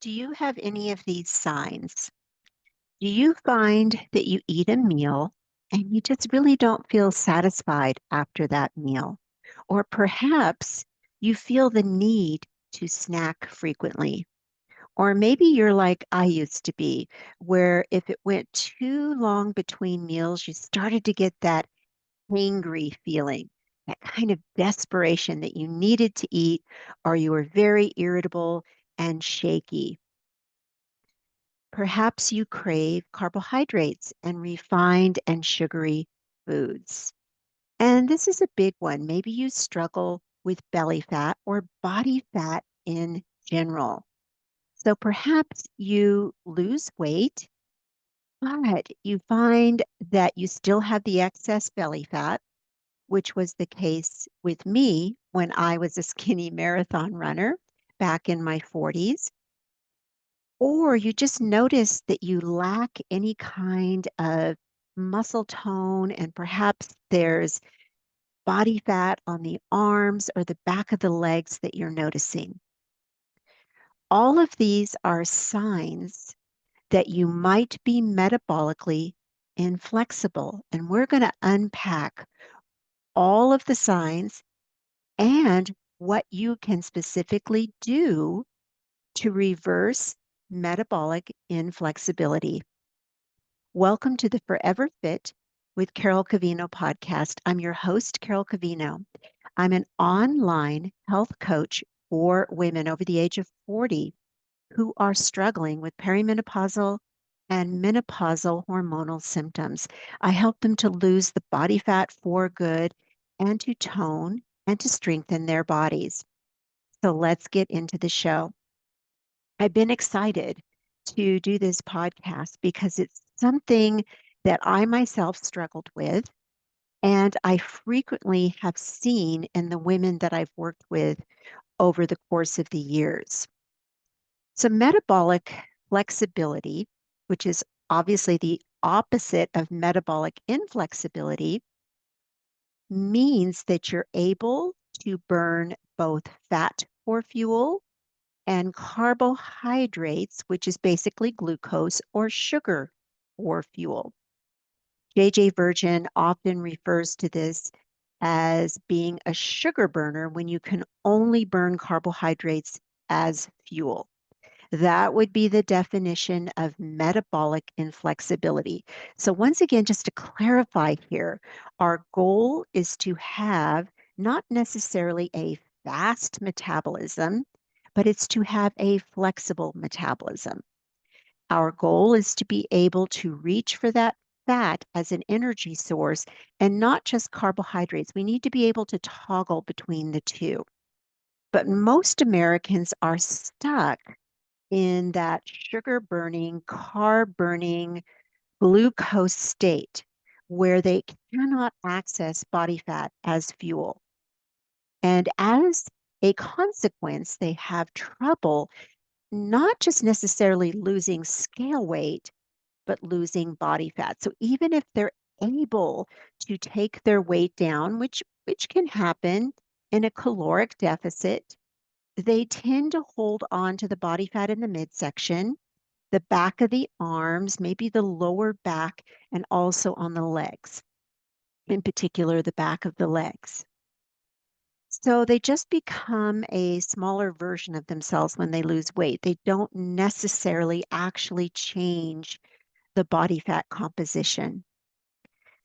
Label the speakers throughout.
Speaker 1: Do you have any of these signs? Do you find that you eat a meal and you just really don't feel satisfied after that meal? Or perhaps you feel the need to snack frequently. Or maybe you're like I used to be, where if it went too long between meals, you started to get that hangry feeling, that kind of desperation that you needed to eat, or you were very irritable and shaky. Perhaps you crave carbohydrates and refined and sugary foods. And this is a big one. Maybe you struggle with belly fat or body fat in general. So perhaps you lose weight, but you find that you still have the excess belly fat, which was the case with me when I was a skinny marathon runner back in my 40s. Or you just notice that you lack any kind of muscle tone, and perhaps there's body fat on the arms or the back of the legs that you're noticing. All of these are signs that you might be metabolically inflexible. And we're going to unpack all of the signs and what you can specifically do to reverse metabolic inflexibility. Welcome to the Forever Fit with Carol Covino podcast. I'm your host, Carol Covino. I'm an online health coach for women over the age of 40 who are struggling with perimenopausal and menopausal hormonal symptoms. I help them to lose the body fat for good and to tone and to strengthen their bodies. So let's get into the show. I've been excited to do this podcast because it's something that I myself struggled with, and I frequently have seen in the women that I've worked with over the course of the years. So, metabolic flexibility, which is obviously the opposite of metabolic inflexibility, means that you're able to burn both fat for fuel and carbohydrates, which is basically glucose or sugar for fuel. JJ Virgin often refers to this as being a sugar burner when you can only burn carbohydrates as fuel. That would be the definition of metabolic inflexibility. So, once again, just to clarify here, our goal is to have not necessarily a fast metabolism, but it's to have a flexible metabolism. Our goal is to be able to reach for that fat as an energy source and not just carbohydrates. We need to be able to toggle between the two. But most Americans are stuck in that sugar burning, carb burning, glucose state where they cannot access body fat as fuel. And as a consequence, they have trouble not just necessarily losing scale weight, but losing body fat. So even if they're able to take their weight down, which can happen in a caloric deficit, they tend to hold on to the body fat in the midsection, the back of the arms, maybe the lower back, and also on the legs, in particular, the back of the legs. So they just become a smaller version of themselves when they lose weight. They don't necessarily actually change the body fat composition.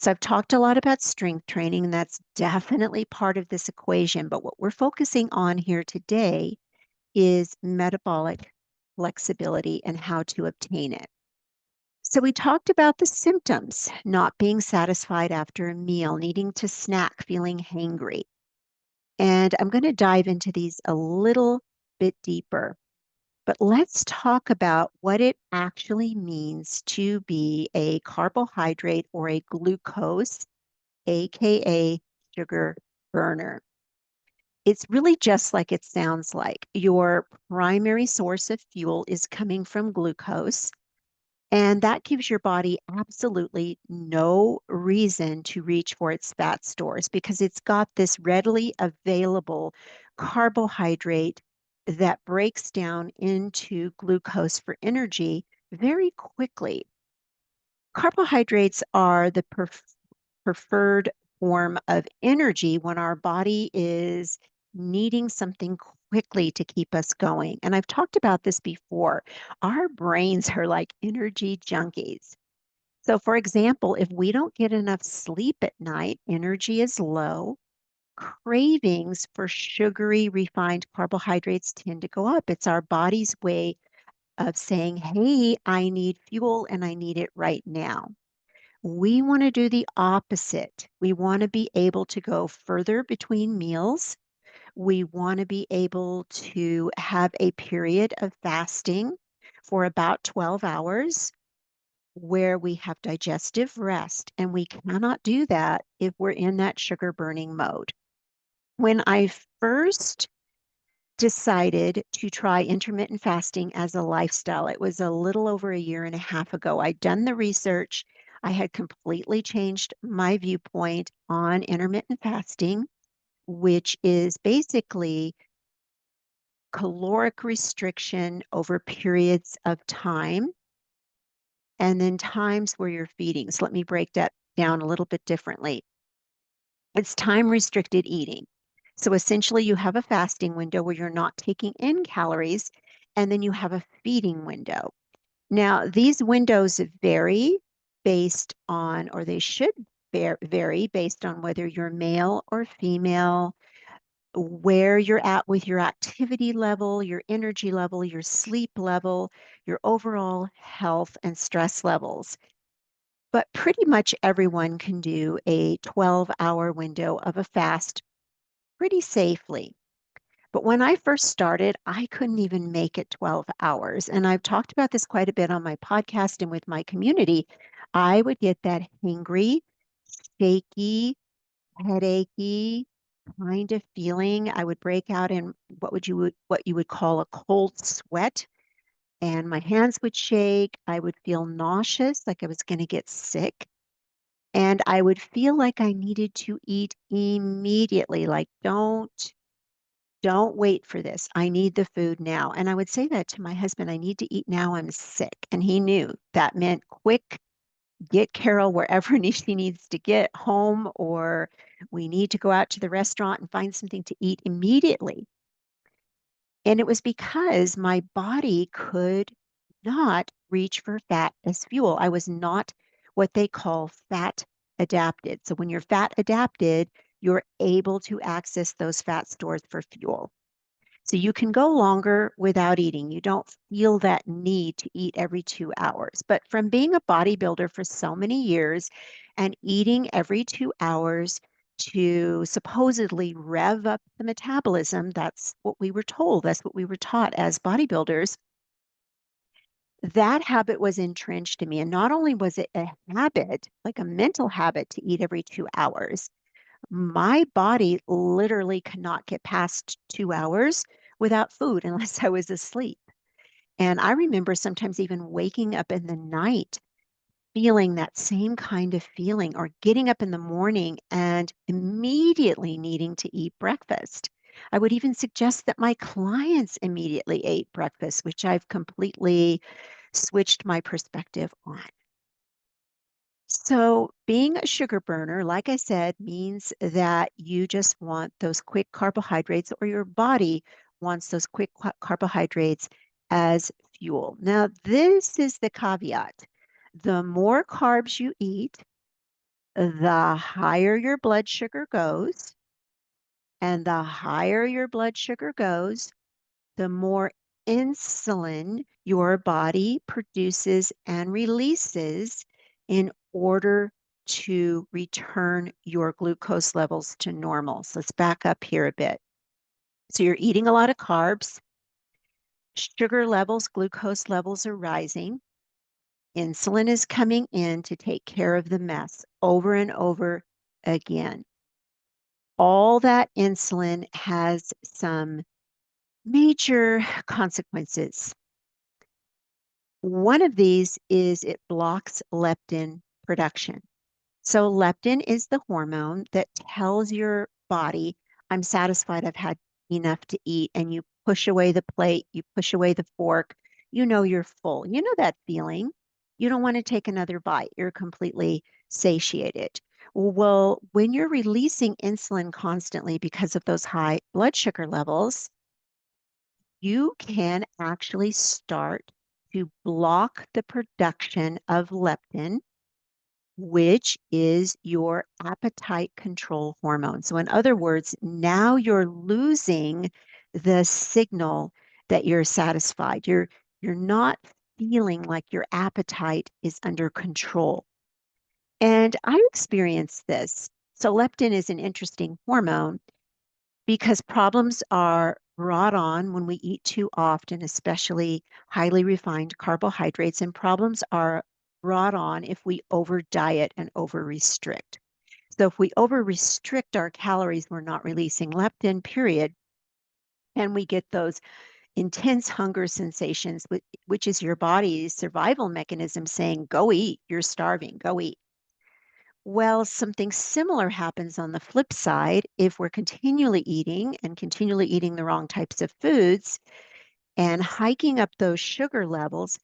Speaker 1: So I've talked a lot about strength training, and that's definitely part of this equation. But what we're focusing on here today is metabolic flexibility and how to obtain it. So we talked about the symptoms, not being satisfied after a meal, needing to snack, feeling hangry. And I'm going to dive into these a little bit deeper. But let's talk about what it actually means to be a carbohydrate or a glucose, AKA sugar burner. It's really just like it sounds like. Your primary source of fuel is coming from glucose, and that gives your body absolutely no reason to reach for its fat stores because it's got this readily available carbohydrate that breaks down into glucose for energy very quickly. Carbohydrates are the preferred form of energy when our body is needing something quickly to keep us going. And I've talked about this before. Our brains are like energy junkies. So, for example, if we don't get enough sleep at night, energy is low. Cravings for sugary, refined carbohydrates tend to go up. It's our body's way of saying, hey, I need fuel and I need it right now. We want to do the opposite. We want to be able to go further between meals. We want to be able to have a period of fasting for about 12 hours where we have digestive rest. And we cannot do that if we're in that sugar burning mode. When I first decided to try intermittent fasting as a lifestyle, it was a little over a year and a half ago. I'd done the research. I had completely changed my viewpoint on intermittent fasting, which is basically caloric restriction over periods of time and then times where you're feeding. So let me break that down a little bit differently. It's time restricted eating. So essentially, you have a fasting window where you're not taking in calories, and then you have a feeding window. Now, these windows vary based on, or they should vary based on whether you're male or female, where you're at with your activity level, your energy level, your sleep level, your overall health and stress levels. But pretty much everyone can do a 12-hour window of a fast pretty safely. But when I first started, I couldn't even make it 12 hours. And I've talked about this quite a bit on my podcast and with my community. I would get that hangry, shaky, headachy kind of feeling. I would break out in what you would call a cold sweat, and my hands would shake. I would feel nauseous, like I was going to get sick. And I would feel like I needed to eat immediately, like don't wait for this. I need the food now. And I would say that to my husband, I need to eat now. I'm sick. And he knew that meant quick, get Carol wherever she needs to get home, or we need to go out to the restaurant and find something to eat immediately. And it was because my body could not reach for fat as fuel. I was not what they call fat adapted. So when you're fat adapted, you're able to access those fat stores for fuel. So you can go longer without eating. You don't feel that need to eat every 2 hours. But from being a bodybuilder for so many years and eating every 2 hours to supposedly rev up the metabolism, that's what we were told. That's what we were taught as bodybuilders. That habit was entrenched in me. And not only was it a habit, like a mental habit to eat every 2 hours, my body literally cannot get past 2 hours without food unless I was asleep. And I remember sometimes even waking up in the night feeling that same kind of feeling, or getting up in the morning and immediately needing to eat breakfast. I would even suggest that my clients immediately ate breakfast, which I've completely switched my perspective on. So, being a sugar burner, like I said, means that you just want those quick carbohydrates, or your body wants those quick carbohydrates as fuel. Now, this is the caveat. The more carbs you eat, the higher your blood sugar goes. And the higher your blood sugar goes, the more insulin your body produces and releases in order to return your glucose levels to normal. So let's back up here a bit. So you're eating a lot of carbs, sugar levels, glucose levels are rising. Insulin is coming in to take care of the mess over and over again. All that insulin has some major consequences. One of these is it blocks leptin production. So leptin is the hormone that tells your body, I'm satisfied, I've had enough to eat, and you push away the plate, you push away the fork, you know you're full. You know that feeling. You don't want to take another bite. You're completely satiated. Well, when you're releasing insulin constantly because of those high blood sugar levels, you can actually start to block the production of leptin, which is your appetite control hormone. So, in other words, now you're losing the signal that you're satisfied. You're not feeling like your appetite is under control. And I experienced this. So, leptin is an interesting hormone because problems are brought on when we eat too often, especially highly refined carbohydrates, and problems are brought on if we over diet and over restrict. So if we over restrict our calories, we're not releasing leptin, period. And we get those intense hunger sensations, which is your body's survival mechanism saying, go eat, you're starving, go eat. Well, something similar happens on the flip side if we're continually eating and continually eating the wrong types of foods and hiking up those sugar levels,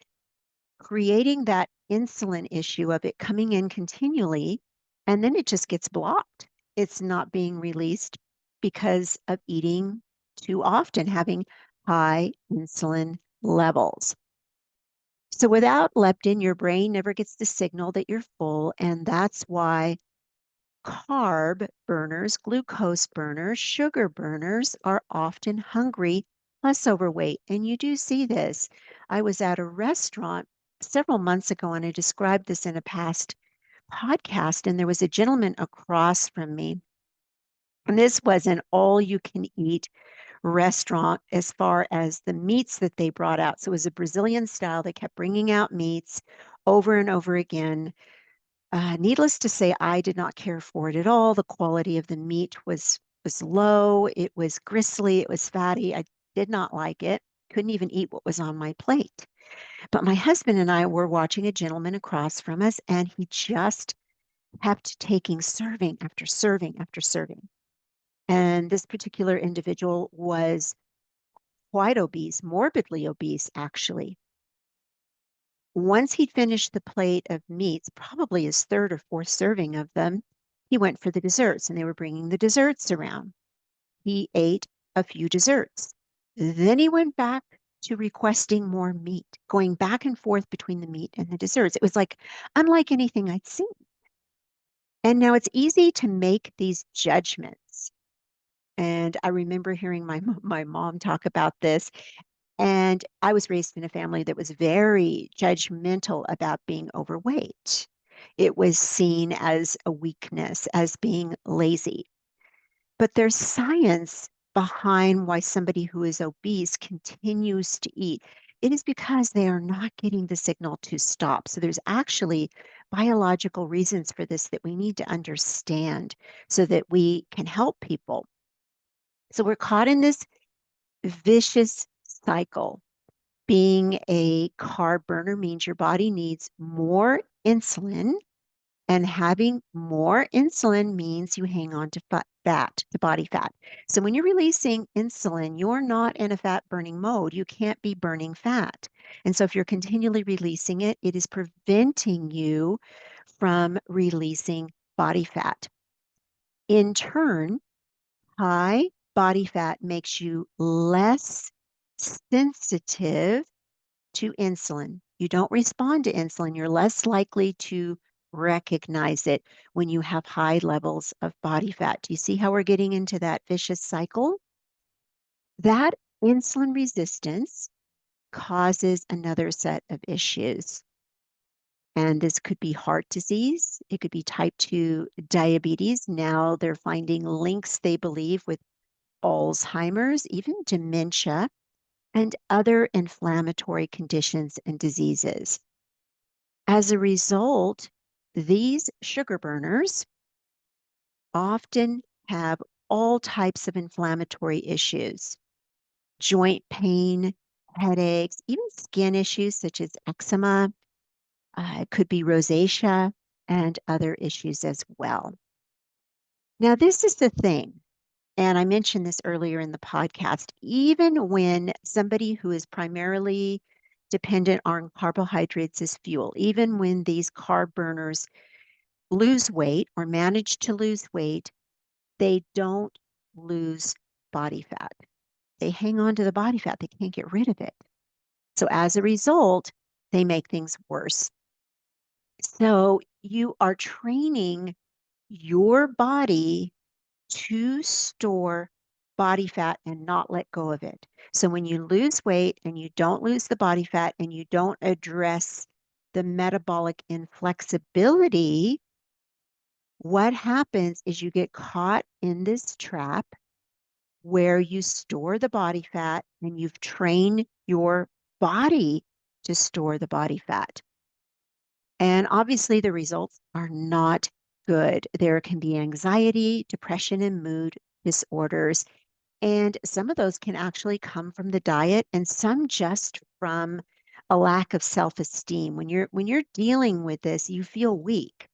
Speaker 1: creating that insulin issue of it coming in continually, and then it just gets blocked. It's not being released because of eating too often, having high insulin levels. So without leptin, your brain never gets the signal that you're full, and that's why carb burners, glucose burners, sugar burners are often hungry plus overweight. And you do see this. I was at a restaurant several months ago and I described this in a past podcast, and there was a gentleman across from me. And this was an all you can eat restaurant as far as the meats that they brought out. So it was a Brazilian style. They kept bringing out meats over and over again. Needless to say, I did not care for it at all. The quality of the meat was low. It was gristly. It was fatty. I did not like it. Couldn't even eat what was on my plate. But my husband and I were watching a gentleman across from us, and he just kept taking serving after serving after serving. And this particular individual was quite obese, morbidly obese, actually. Once he'd finished the plate of meats, probably his third or fourth serving of them, he went for the desserts, and they were bringing the desserts around. He ate a few desserts. Then he went back to requesting more meat, going back and forth between the meat and the desserts. It was like unlike anything I'd seen. And now it's easy to make these judgments. And I remember hearing my mom talk about this. And I was raised in a family that was very judgmental about being overweight. It was seen as a weakness, as being lazy. But there's science behind why somebody who is obese continues to eat. It is because they are not getting the signal to stop. So there's actually biological reasons for this that we need to understand so that we can help people. So we're caught in this vicious cycle. Being a carb burner means your body needs more insulin, and having more insulin means you hang on to fat, to body fat. So when you're releasing insulin, you're not in a fat burning mode. You can't be burning fat. And so if you're continually releasing it, it is preventing you from releasing body fat. In turn, high body fat makes you less sensitive to insulin. You don't respond to insulin. You're less likely to recognize it when you have high levels of body fat. Do you see how we're getting into that vicious cycle? That insulin resistance causes another set of issues. And this could be heart disease. It could be type 2 diabetes. Now they're finding links, they believe, with Alzheimer's, even dementia, and other inflammatory conditions and diseases. As a result, these sugar burners often have all types of inflammatory issues, joint pain, headaches, even skin issues such as eczema. It could be rosacea and other issues as well. Now, this is the thing. And I mentioned this earlier in the podcast, even when somebody who is primarily dependent on carbohydrates as fuel, even when these carb burners lose weight or manage to lose weight, they don't lose body fat. They hang on to the body fat. They can't get rid of it. So as a result, they make things worse. So you are training your body to store body fat and not let go of it. So when you lose weight and you don't lose the body fat and you don't address the metabolic inflexibility, what happens is you get caught in this trap where you store the body fat and you've trained your body to store the body fat. And obviously, the results are not good. There can be anxiety, depression, and mood disorders. And some of those can actually come from the diet and some just from a lack of self-esteem. When you're dealing with this, you feel weak.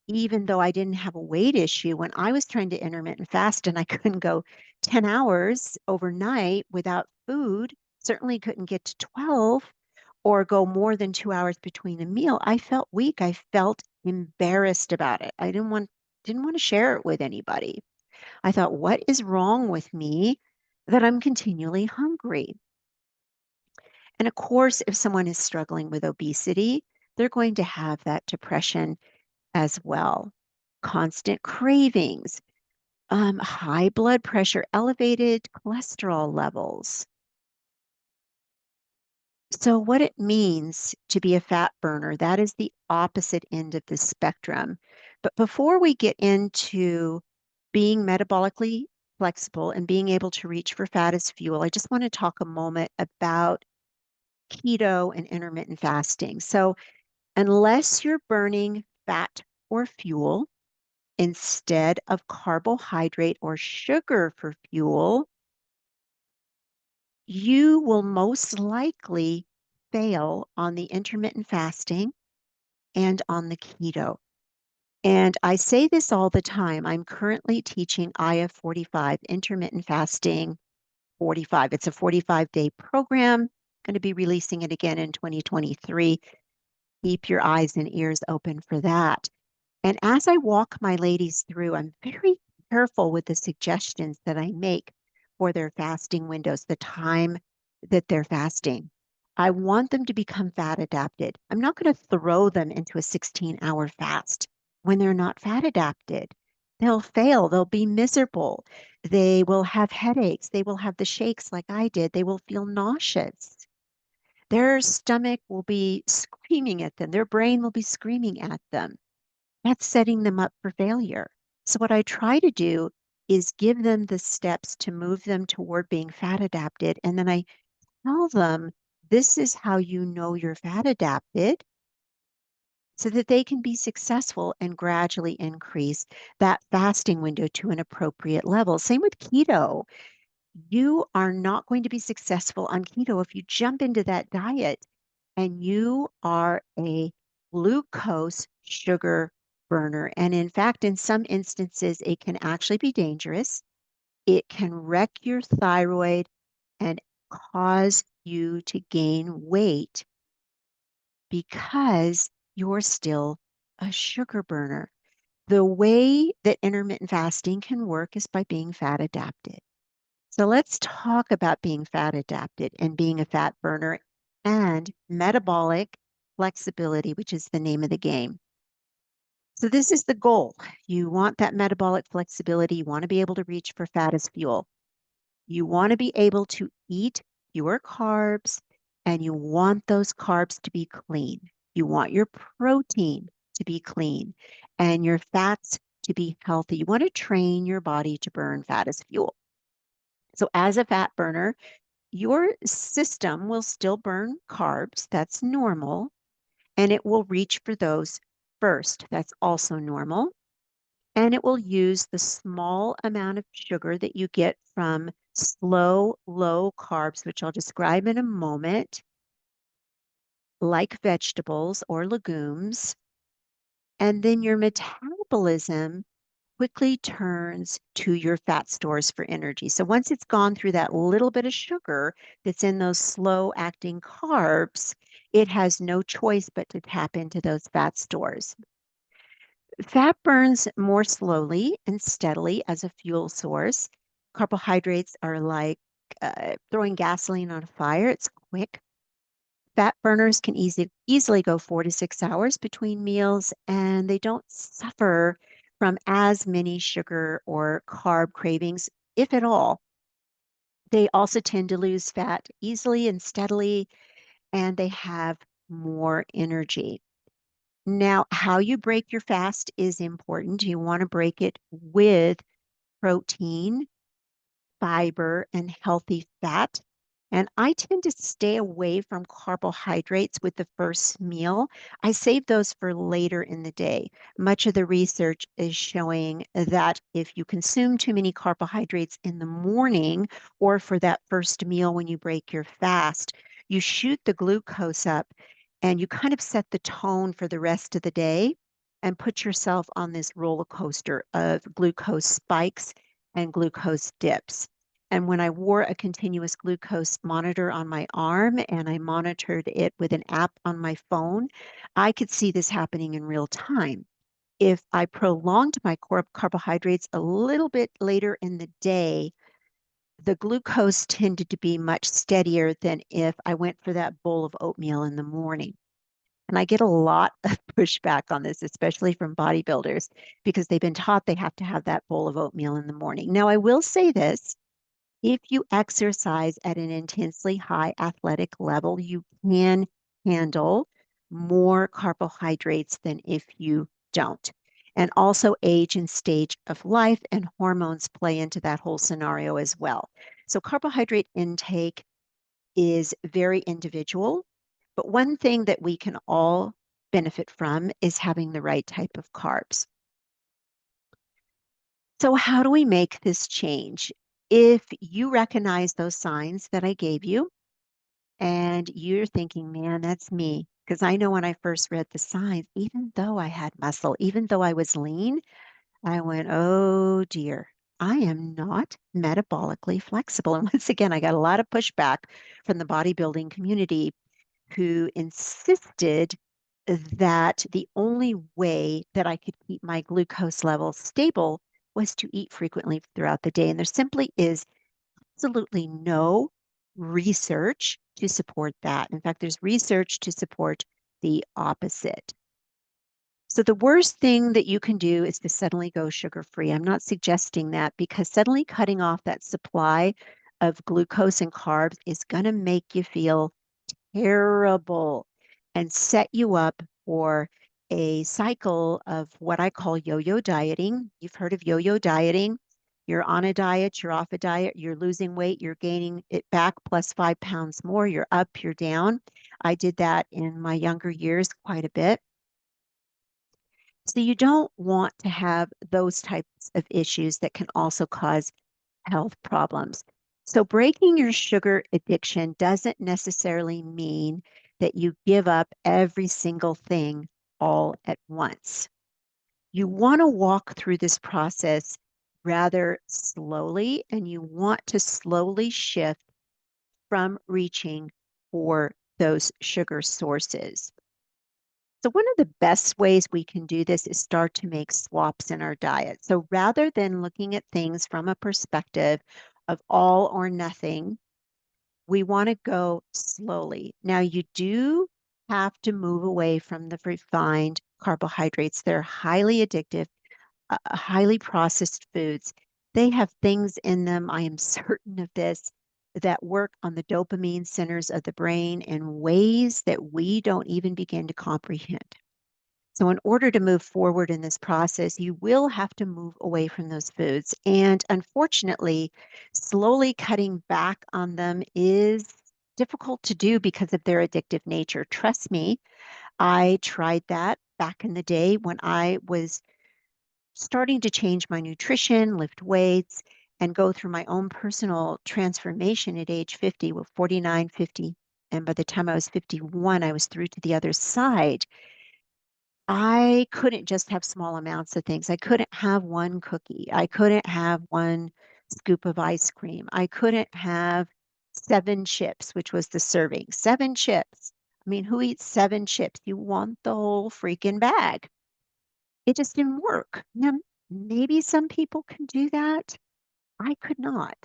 Speaker 1: Even though I didn't have a weight issue, when I was trying to intermittent fast and I couldn't go 10 hours overnight without food, certainly couldn't get to 12 or go more than 2 hours between a meal, I felt weak. I felt embarrassed about it. I didn't want to share it with anybody. I thought, what is wrong with me that I'm continually hungry? And of course, if someone is struggling with obesity, they're going to have that depression as well. Constant cravings, high blood pressure, elevated cholesterol levels. So, what it means to be a fat burner, that is the opposite end of the spectrum. But before we get into being metabolically flexible and being able to reach for fat as fuel, I just want to talk a moment about keto and intermittent fasting. So, unless you're burning fat or fuel instead of carbohydrate or sugar for fuel, you will most likely fail on the intermittent fasting and on the keto. And I say this all the time. I'm currently teaching IF 45, intermittent fasting 45. It's a 45-day program. Going to be releasing it again in 2023. Keep your eyes and ears open for that. And as I walk my ladies through, I'm very careful with the suggestions that I make for their fasting windows, the time that they're fasting. I want them to become fat adapted. I'm not going to throw them into a 16-hour fast when they're not fat adapted. They'll fail. They'll be miserable. They will have headaches. They will have the shakes like I did. They will feel nauseous. Their stomach will be screaming at them. Their brain will be screaming at them. That's setting them up for failure. So, what I try to do is give them the steps to move them toward being fat adapted. And then I tell them this is how you know you're fat adapted so that they can be successful and gradually increase that fasting window to an appropriate level. Same with keto. You are not going to be successful on keto if you jump into that diet and you are a glucose sugar burner. And in fact, in some instances, it can actually be dangerous. It can wreck your thyroid and cause you to gain weight because you're still a sugar burner. The way that intermittent fasting can work is by being fat adapted. So let's talk about being fat adapted and being a fat burner and metabolic flexibility, which is the name of the game. So this is the goal. You want that metabolic flexibility. You want to be able to reach for fat as fuel. You want to be able to eat fewer carbs and you want those carbs to be clean. You want your protein to be clean and your fats to be healthy. You want to train your body to burn fat as fuel. So as a fat burner, your system will still burn carbs. That's normal. And it will reach for those first. That's also normal. And it will use the small amount of sugar that you get from slow, low carbs, which I'll describe in a moment, like vegetables or legumes. And then your metabolism quickly turns to your fat stores for energy. So once it's gone through that little bit of sugar that's in those slow acting carbs, it has no choice but to tap into those fat stores. Fat burns more slowly and steadily as a fuel source. Carbohydrates are like throwing gasoline on a fire. It's quick. Fat burners can easily go 4 to 6 hours between meals, and they don't suffer from as many sugar or carb cravings, if at all. They also tend to lose fat easily and steadily, and they have more energy. Now, how you break your fast is important. You want to break it with protein, fiber, and healthy fat. And I tend to stay away from carbohydrates with the first meal. I save those for later in the day. Much of the research is showing that if you consume too many carbohydrates in the morning or for that first meal when you break your fast, you shoot the glucose up and you kind of set the tone for the rest of the day and put yourself on this roller coaster of glucose spikes and glucose dips. And when I wore a continuous glucose monitor on my arm and I monitored it with an app on my phone, I could see this happening in real time. If I prolonged my carbohydrates a little bit later in the day, the glucose tended to be much steadier than if I went for that bowl of oatmeal in the morning. And I get a lot of pushback on this, especially from bodybuilders, because they've been taught they have to have that bowl of oatmeal in the morning. Now, I will say this. If you exercise at an intensely high athletic level, you can handle more carbohydrates than if you don't. And also, age and stage of life and hormones play into that whole scenario as well. So, carbohydrate intake is very individual, but one thing that we can all benefit from is having the right type of carbs. So, how do we make this change? If you recognize those signs that I gave you and you're thinking, man, that's me. Because I know when I first read the signs, even though I had muscle, even though I was lean, I went, oh dear, I am not metabolically flexible. And once again, I got a lot of pushback from the bodybuilding community who insisted that the only way that I could keep my glucose levels stable was to eat frequently throughout the day. And there simply is absolutely no research to support that. In fact, there's research to support the opposite. So the worst thing that you can do is to suddenly go sugar free. I'm not suggesting that because suddenly cutting off that supply of glucose and carbs is going to make you feel terrible and set you up for a cycle of what I call yo-yo dieting. You've heard of yo-yo dieting. You're on a diet, you're off a diet, you're losing weight, you're gaining it back plus 5 pounds more, you're up, you're down. I did that in my younger years quite a bit. So you don't want to have those types of issues that can also cause health problems. So breaking your sugar addiction doesn't necessarily mean that you give up every single thing all at once. You want to walk through this process rather slowly, and you want to slowly shift from reaching for those sugar sources. So one of the best ways we can do this is start to make swaps in our diet. So rather than looking at things from a perspective of all or nothing, we want to go slowly. Now you do have to move away from the refined carbohydrates. They're highly addictive, highly processed foods. They have things in them, I am certain of this, that work on the dopamine centers of the brain in ways that we don't even begin to comprehend. So, in order to move forward in this process, you will have to move away from those foods. And unfortunately, slowly cutting back on them is difficult to do because of their addictive nature. Trust me, I tried that back in the day when I was starting to change my nutrition, lift weights, and go through my own personal transformation at age 50, with 49, 50. And by the time I was 51, I was through to the other side. I couldn't just have small amounts of things. I couldn't have one cookie. I couldn't have one scoop of ice cream. I couldn't have 7 chips, which was the serving. 7 chips. I mean, who eats 7 chips? You want the whole freaking bag. It just didn't work. Now, maybe some people can do that. I could not.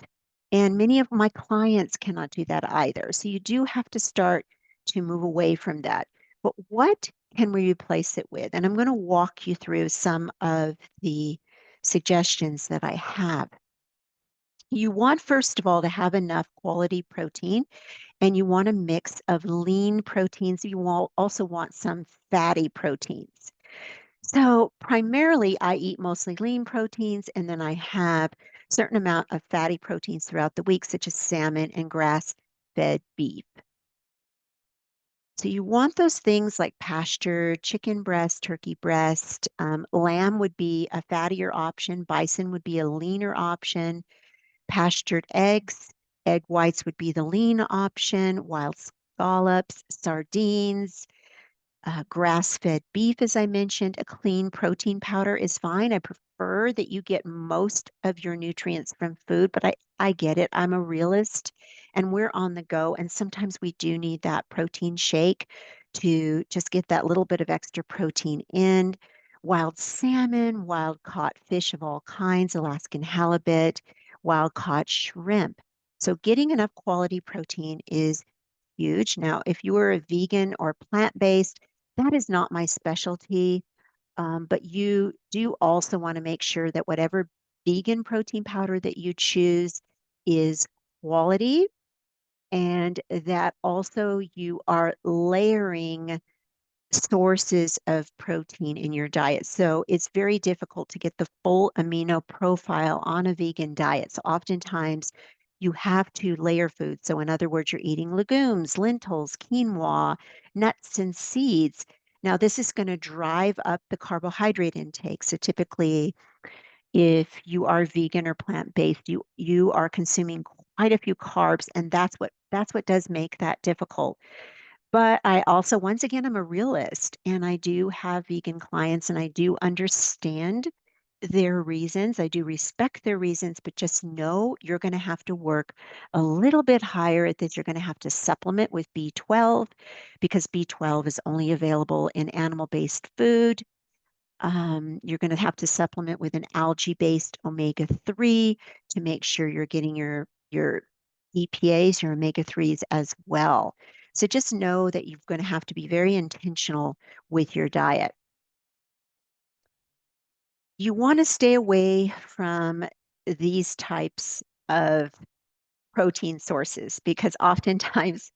Speaker 1: And many of my clients cannot do that either. So you do have to start to move away from that. But what can we replace it with? And I'm going to walk you through some of the suggestions that I have. You want, first of all, to have enough quality protein, and you want a mix of lean proteins. You will also want some fatty proteins. So primarily, I eat mostly lean proteins, and then I have a certain amount of fatty proteins throughout the week, such as salmon and grass-fed beef. So you want those things like pasture, chicken breast, turkey breast. Lamb would be a fattier option. Bison would be a leaner option. Pastured eggs, egg whites would be the lean option. Wild scallops, sardines, grass-fed beef, as I mentioned, a clean protein powder is fine. I prefer that you get most of your nutrients from food, but I get it. I'm a realist and we're on the go. And sometimes we do need that protein shake to just get that little bit of extra protein in. Wild salmon, wild caught fish of all kinds, Alaskan halibut, wild caught shrimp. So getting enough quality protein is huge. Now, if you are a vegan or plant-based, that is not my specialty, but you do also want to make sure that whatever vegan protein powder that you choose is quality and that also you are layering sources of protein in your diet. So it's very difficult to get the full amino profile on a vegan diet. So oftentimes you have to layer food. So in other words, you're eating legumes, lentils, quinoa, nuts, and seeds. Now, this is going to drive up the carbohydrate intake. So typically, if you are vegan or plant-based, you are consuming quite a few carbs, and that's what does make that difficult. But I also, once again, I'm a realist and I do have vegan clients and I do understand their reasons. I do respect their reasons, but just know you're going to have to work a little bit higher at this. You're going to have to supplement with B12 because B12 is only available in animal-based food. You're going to have to supplement with an algae-based omega-3 to make sure you're getting your EPAs, your omega-3s as well. So just know that you're going to have to be very intentional with your diet. You want to stay away from these types of protein sources because oftentimes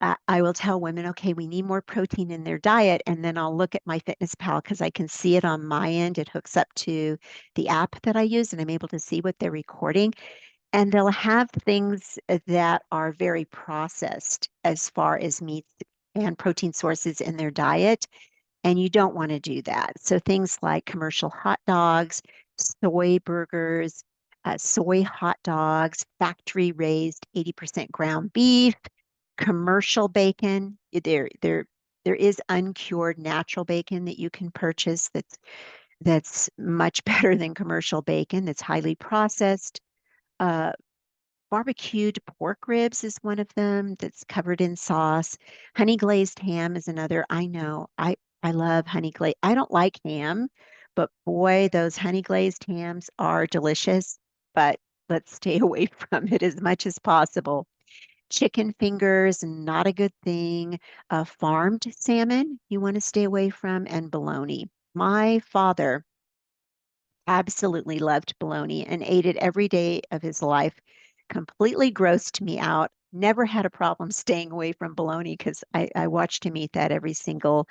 Speaker 1: I will tell women, okay, we need more protein in their diet. And then I'll look at my Fitness Pal because I can see it on my end. It hooks up to the app that I use and I'm able to see what they're recording. And they'll have things that are very processed as far as meats and protein sources in their diet. And you don't want to do that. So things like commercial hot dogs, soy burgers, soy hot dogs, factory raised 80% ground beef, commercial bacon. There is uncured natural bacon that you can purchase that's much better than commercial bacon that's highly processed. Uh, Barbecued pork ribs is one of them that's covered in sauce. Honey glazed ham is another. I know. I love honey glazed. I don't like ham, but boy, those honey glazed hams are delicious. But let's stay away from it as much as possible. Chicken fingers, not a good thing. Farmed salmon, you want to stay away from, and bologna. My father absolutely loved bologna and ate it every day of his life. Completely grossed me out. Never had a problem staying away from bologna because I watched him eat that every single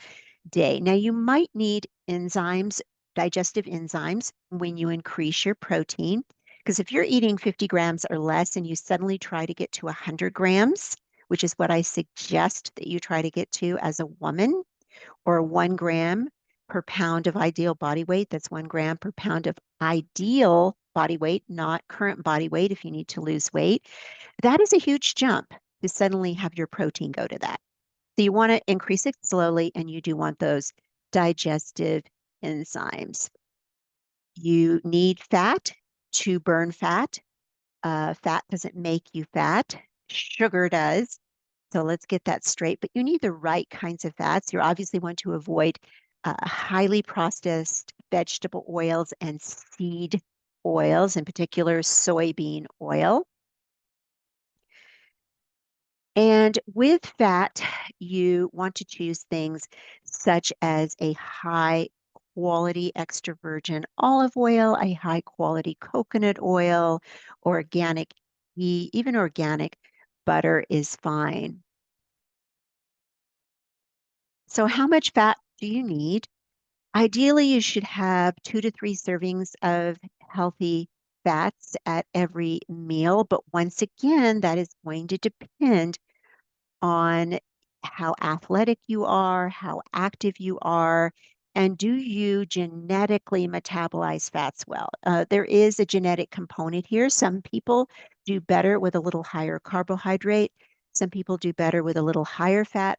Speaker 1: day. Now, you might need enzymes, digestive enzymes, when you increase your protein. Because if you're eating 50 grams or less and you suddenly try to get to 100 grams, which is what I suggest that you try to get to as a woman, or 1 gram per pound of ideal body weight. That's 1 gram per pound of ideal body weight, not current body weight if you need to lose weight. That is a huge jump to suddenly have your protein go to that. So you want to increase it slowly and you do want those digestive enzymes. You need fat to burn fat. Fat doesn't make you fat, sugar does. So let's get that straight. But you need the right kinds of fats. You obviously want to avoid highly processed vegetable oils and seed oils, in particular soybean oil. And with fat, you want to choose things such as a high quality extra virgin olive oil, a high quality coconut oil, organic ghee, even organic butter is fine. So, how much fat do you need? Ideally, you should have 2 to 3 servings of healthy fats at every meal. But once again, that is going to depend on how athletic you are, how active you are, and do you genetically metabolize fats well? There is a genetic component here. Some people do better with a little higher carbohydrate. Some people do better with a little higher fat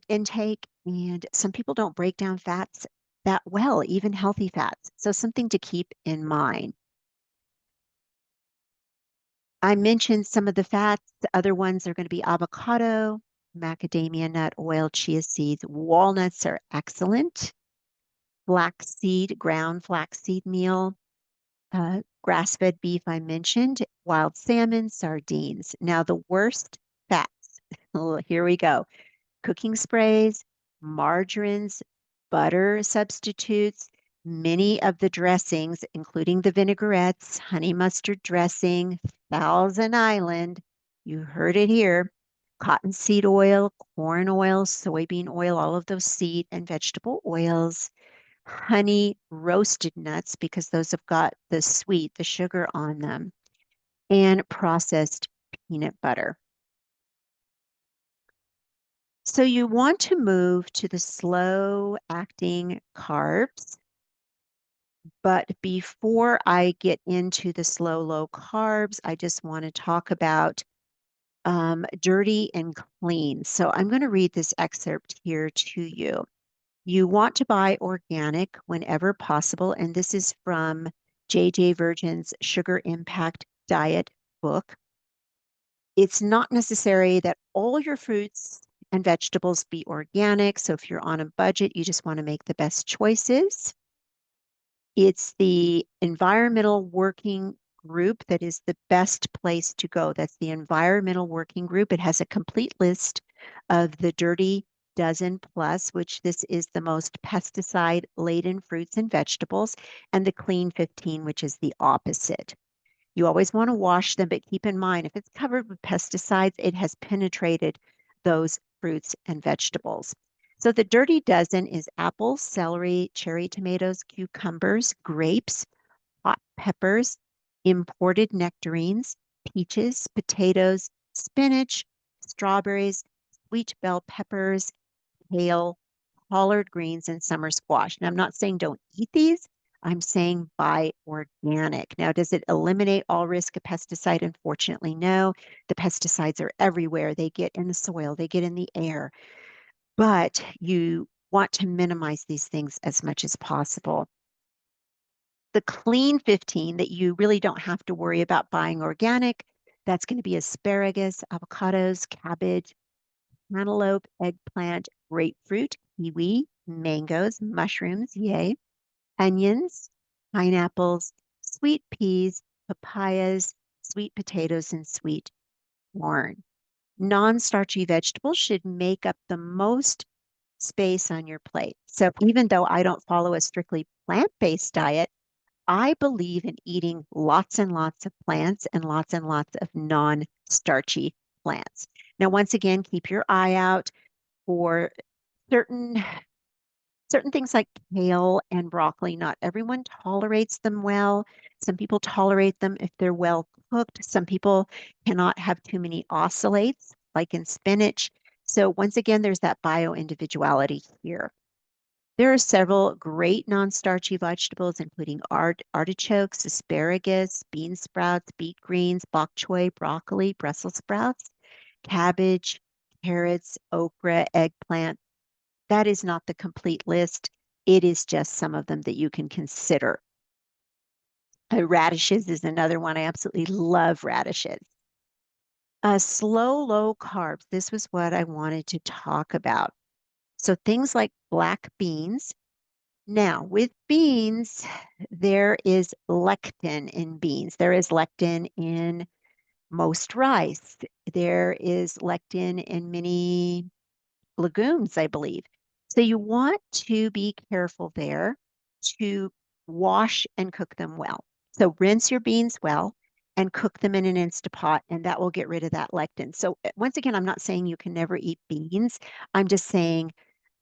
Speaker 1: intake, and some people don't break down fats that well, even healthy fats. So, something to keep in mind. I mentioned some of the fats. The other ones are going to be avocado, macadamia nut oil, chia seeds. Walnuts are excellent. Flaxseed, ground flaxseed meal. Grass-fed beef, I mentioned. Wild salmon, sardines. Now, the worst fats. Here we go. Cooking sprays, margarines, butter substitutes, many of the dressings, including the vinaigrettes, honey mustard dressing, Thousand Island, you heard it here, cottonseed oil, corn oil, soybean oil, all of those seed and vegetable oils, honey roasted nuts, because those have got the sweet, the sugar on them, and processed peanut butter. So you want to move to the slow acting carbs, but before I get into the slow, low carbs, I just want to talk about dirty and clean. So I'm going to read this excerpt here to you. You want to buy organic whenever possible, and this is from JJ Virgin's Sugar Impact Diet book. It's not necessary that all your fruits and vegetables be organic. So if you're on a budget, you just want to make the best choices. It's the environmental working group that is the best place to go. That's the environmental working group. It has a complete list of the dirty dozen plus, which this is the most pesticide laden fruits and vegetables, and the clean 15, which is the opposite. You always want to wash them, but keep in mind, if it's covered with pesticides, it has penetrated those fruits and vegetables. So the dirty dozen is apples, celery, cherry tomatoes, cucumbers, grapes, hot peppers, imported nectarines, peaches, potatoes, spinach, strawberries, sweet bell peppers, kale, collard greens, and summer squash. Now, I'm not saying don't eat these. I'm saying buy organic. Now, does it eliminate all risk of pesticide? Unfortunately, no. The pesticides are everywhere. They get in the soil, they get in the air, but you want to minimize these things as much as possible. The clean 15 that you really don't have to worry about buying organic, that's going to be asparagus, avocados, cabbage, cantaloupe, eggplant, grapefruit, kiwi, mangoes, mushrooms, yay, onions, pineapples, sweet peas, papayas, sweet potatoes, and sweet corn. Non-starchy vegetables should make up the most space on your plate. So even though I don't follow a strictly plant-based diet, I believe in eating lots and lots of plants and lots of non-starchy plants. Now, once again, keep your eye out for certain certain things like kale and broccoli. Not everyone tolerates them well. Some people tolerate them if they're well cooked. Some people cannot have too many oxalates, like in spinach. So once again, there's that bio individuality here. There are several great non-starchy vegetables, including artichokes, asparagus, bean sprouts, beet greens, bok choy, broccoli, Brussels sprouts, cabbage, carrots, okra, eggplant. That is not the complete list. It is just some of them that you can consider. Radishes is another one. I absolutely love radishes. Slow, low carbs. This was what I wanted to talk about. So things like black beans. Now, with beans, there is lectin in beans. There is lectin in most rice. There is lectin in many legumes, I believe. So you want to be careful there to wash and cook them well. So rinse your beans well and cook them in an Instapot, and that will get rid of that lectin. So once again, I'm not saying you can never eat beans. I'm just saying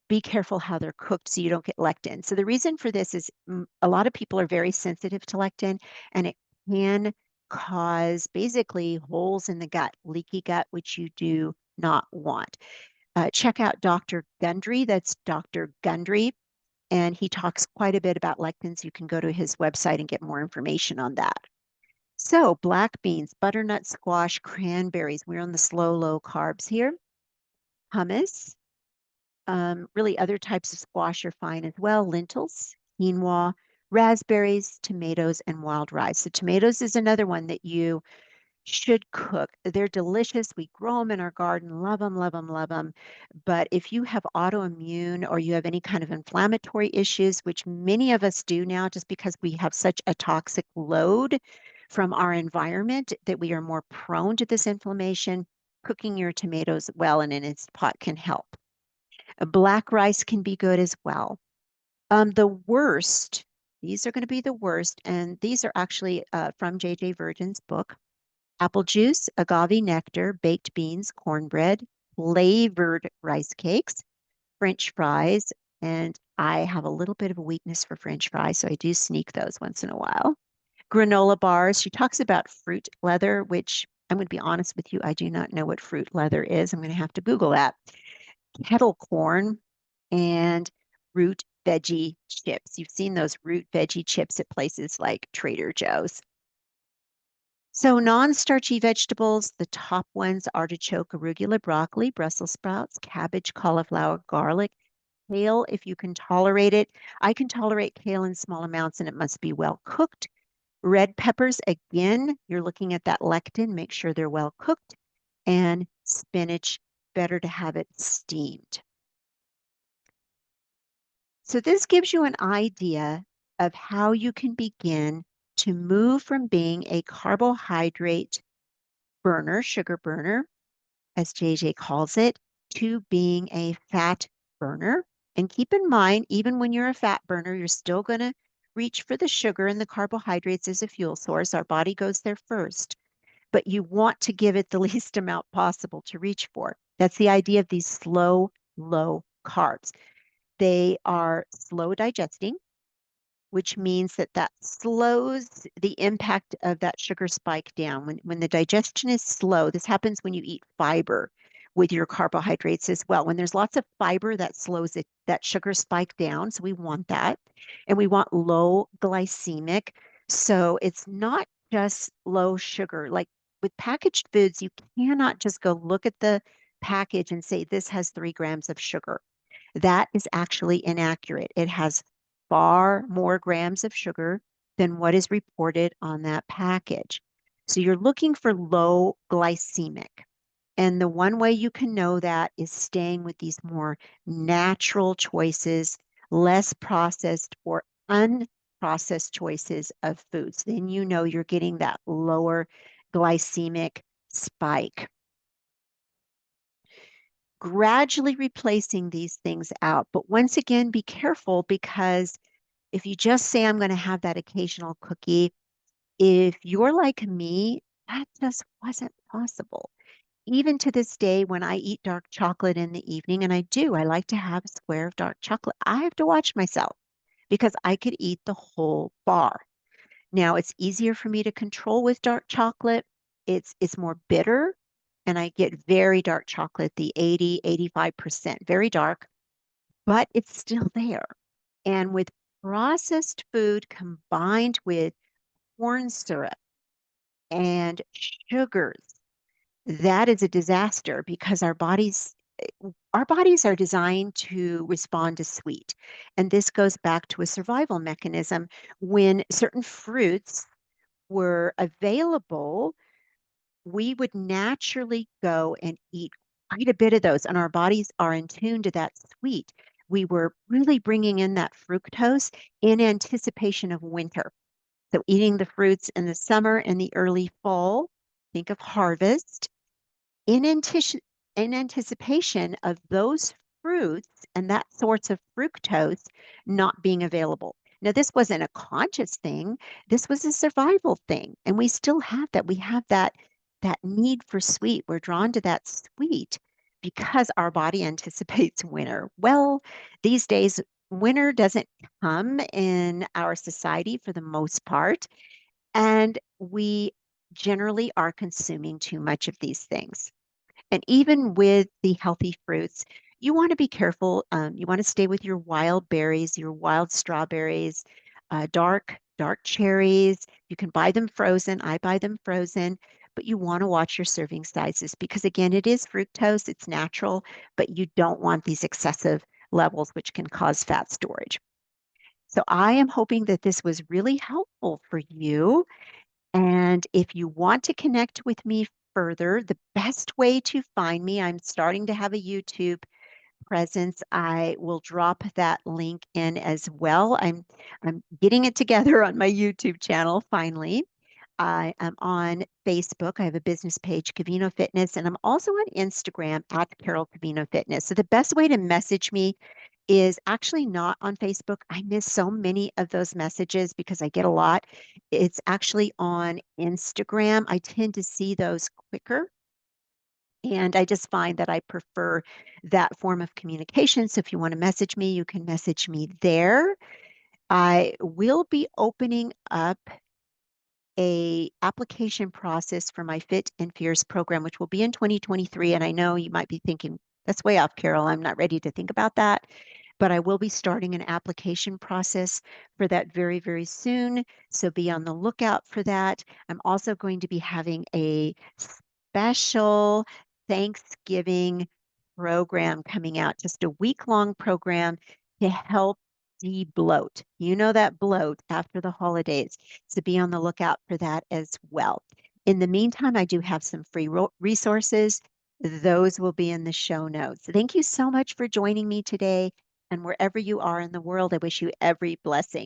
Speaker 1: be careful how they're cooked so you don't get lectin. So the reason for this is a lot of people are very sensitive to lectin, and it can cause basically holes in the gut, leaky gut, which you do not want. Check out Dr. Gundry. That's Dr. Gundry, and he talks quite a bit about lectins. You can go to his website and get more information on that. So, black beans, butternut squash, cranberries. We're on the slow, low carbs here. Hummus. Really, other types of squash are fine as well. Lentils, quinoa, raspberries, tomatoes, and wild rice. So, tomatoes is another one that you should cook. They're delicious. We grow them in our garden. Love them, love them, love them. But if you have autoimmune or you have any kind of inflammatory issues, which many of us do now, just because we have such a toxic load from our environment that we are more prone to this inflammation, cooking your tomatoes well in an instant pot can help. Black rice can be good as well. The worst, these are going to be the worst, and these are actually from J.J. Virgin's book. Apple juice, agave nectar, baked beans, cornbread, flavored rice cakes, French fries, and I have a little bit of a weakness for French fries, so I do sneak those once in a while. Granola bars. She talks about fruit leather, which I'm going to be honest with you, I do not know what fruit leather is. I'm going to have to Google that. Kettle corn and root veggie chips. You've seen those root veggie chips at places like Trader Joe's. So non-starchy vegetables, the top ones, artichoke, arugula, broccoli, Brussels sprouts, cabbage, cauliflower, garlic, kale, if you can tolerate it. I can tolerate kale in small amounts and it must be well cooked. Red peppers, again, you're looking at that lectin, make sure they're well cooked. And spinach, better to have it steamed. So this gives you an idea of how you can begin to move from being a carbohydrate burner, sugar burner, as JJ calls it, to being a fat burner. And keep in mind, even when you're a fat burner, you're still going to reach for the sugar and the carbohydrates as a fuel source. Our body goes there first, but you want to give it the least amount possible to reach for. That's the idea of these slow, low carbs. They are slow digesting, which means that that slows the impact of that sugar spike down. When the digestion is slow, this happens when you eat fiber with your carbohydrates as well. When there's lots of fiber, that slows it, that sugar spike down. So we want that. And we want low glycemic. So it's not just low sugar. Like with packaged foods, you cannot just go look at the package and say, this has 3 grams of sugar. That is actually inaccurate. It has far more grams of sugar than what is reported on that package. So you're looking for low glycemic. And the one way you can know that is staying with these more natural choices, less processed or unprocessed choices of foods. Then you know you're getting that lower glycemic spike. Gradually replacing these things out. But once again, be careful because if you just say, I'm going to have that occasional cookie, if you're like me, that just wasn't possible. Even to this day, when I eat dark chocolate in the evening, and I do, I like to have a square of dark chocolate, I have to watch myself because I could eat the whole bar. Now, it's easier for me to control with dark chocolate. It's more bitter, and I get very dark chocolate, the 80, 85%, very dark, but it's still there. And with processed food combined with corn syrup and sugars, that is a disaster because our bodies our bodies are designed to respond to sweet. And this goes back to a survival mechanism. When certain fruits were available, we would naturally go and eat quite a bit of those, and our bodies are in tune to that sweet. We were really bringing in that fructose in anticipation of winter. So, eating the fruits in the summer and the early fall, think of harvest in anticipation of those fruits and that sorts of fructose not being available. Now, this wasn't a conscious thing. This was a survival thing. And we still have that. We have that need for sweet. We're drawn to that sweet because our body anticipates winter. Well, these days, winter doesn't come in our society for the most part, and we generally are consuming too much of these things. And even with the healthy fruits, you want to be careful. You want to stay with your wild berries, your wild strawberries, dark cherries. You can buy them frozen. I buy them frozen, but you want to watch your serving sizes because, again, it is fructose, it's natural, but you don't want these excessive levels, which can cause fat storage. So I am hoping that this was really helpful for you. And if you want to connect with me further, the best way to find me, I'm starting to have a YouTube presence. I will drop that link in as well. I'm getting it together on my YouTube channel finally. I am on Facebook. I have a business page, Cavino Fitness, and I'm also on Instagram at Carol Cavino Fitness. So the best way to message me is actually not on Facebook. I miss so many of those messages because I get a lot. It's actually on Instagram. I tend to see those quicker. And I just find that I prefer that form of communication. So if you want to message me, you can message me there. I will be opening up a application process for my Fit and Fierce program, which will be in 2023. And I know you might be thinking, that's way off, Carol. I'm not ready to think about that. But I will be starting an application process for that very, very soon. So be on the lookout for that. I'm also going to be having a special Thanksgiving program coming out, just a week-long program to help de-bloat. You know that bloat after the holidays. So be on the lookout for that as well. In the meantime, I do have some free resources. Those will be in the show notes. Thank you so much for joining me today. And wherever you are in the world, I wish you every blessing.